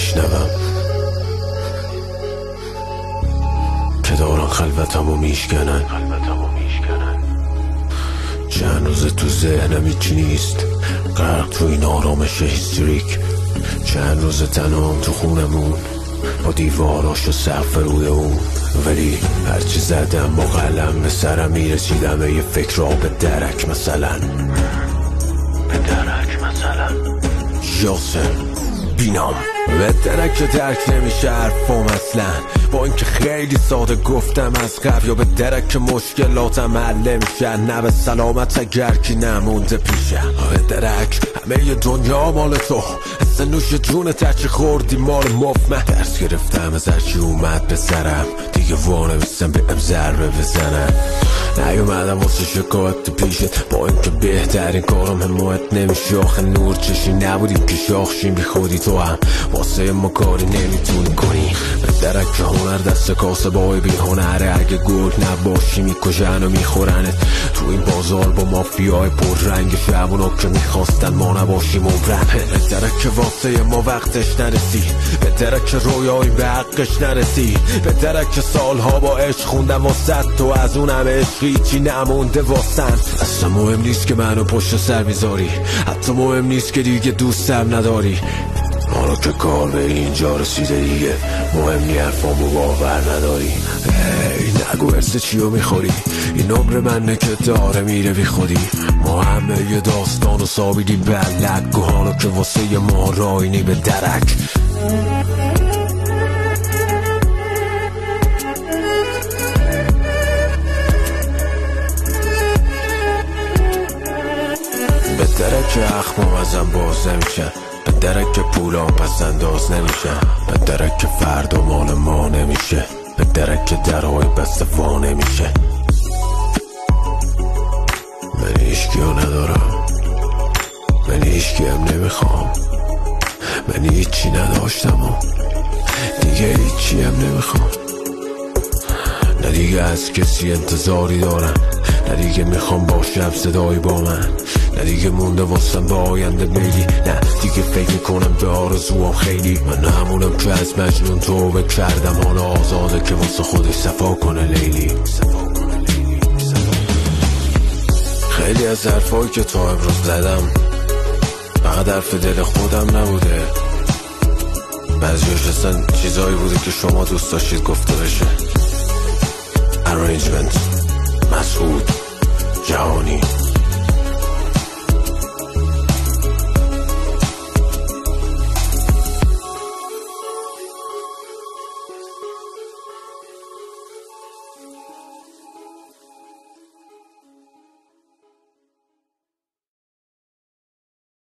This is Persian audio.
میشنوم که دارن خلوتمو میشکنن. چند روز تو ذهنم هیچی نیست، غرق تو این آرامش هیستریک. چند روز تنهام تو خونمون با دیواراش و سقف روی اون، ولی هرچی زدم با قلم به سرم میرسیدم. یه فکر را به درک مثلا یاسر بینام به درک درک نمیشه حرفم اصلا، با اینکه خیلی ساده گفتم از قبل. یا به درک مشکلاتم حل نمیشه، نه به سلامت اگر کی نمونده پیشه. به درک همه ی دنیا مال تو، حس نوش جونت هرچی خوردی مال مفمه. درس گرفتم از هرچی اومد به سرم، دیگه وانویستم بهم ضربه بزنم. نیومدم واسه شکایت پیشت، با اینکه بهترین کارم حمایت نمیشه. آخه نور چشی نبودیم که شاخشیم، بی خودی تو هم واسه ما کاری نمیتونی کنی. به درک هنر دست کاسه بای بی هنره، اگه گل نباشی میکشن و میخورنت. تو این بازار با مافیای پر رنگ شبونا که میخواستن ما نباشیم عمرن. به درک واسه ما وقتش نرسی، به درک رویایی به حقش نرسی. به درک سالها با عشق خوندم واسه تو، از اونم عشقی چی نمونده واسن. اصلا مهم نیست که منو پشت سر میذاری، حتی مهم نیست که دیگه دوستم نداری. حالا که کار به اینجا رسیده دیگه مهم نی حرفامو باور نداری. نگو ارز چیو میخوری، این عمر منه که داره میره بی خودی. ما همه یه داستان و سابیدی بلک، و حالا که واسه ما راینی به درک. به درک اخمام ازم باز نمیشن، به درک پولام پس انداز نمیشن. به درک فردا مال ما نمیشه، به درک درهای بسته وا نمیشه. من هیچکیو ندارم، من هیچکی هم نمیخوام. من هیچی نداشتم و دیگه هیچی هم نمیخوام. نه دیگه از کسی انتظاری دارم، نه دیگه میخوام باشم صدایی با من. نه دیگه مونده واسم به آینده میلی، نه دیگه فکر کنم به آرزوام خیلی. من همونم که از مجنون توبه کردم، حالا آزاده که واسه خودش صفا کنه لیلی. خیلی از حرفایی که تا امروز زدم فقط حرف دل خودم نبوده، بعضیاش اصلا چیزایی بوده که شما دوست داشتید گفته بشه. Arrangement مسعود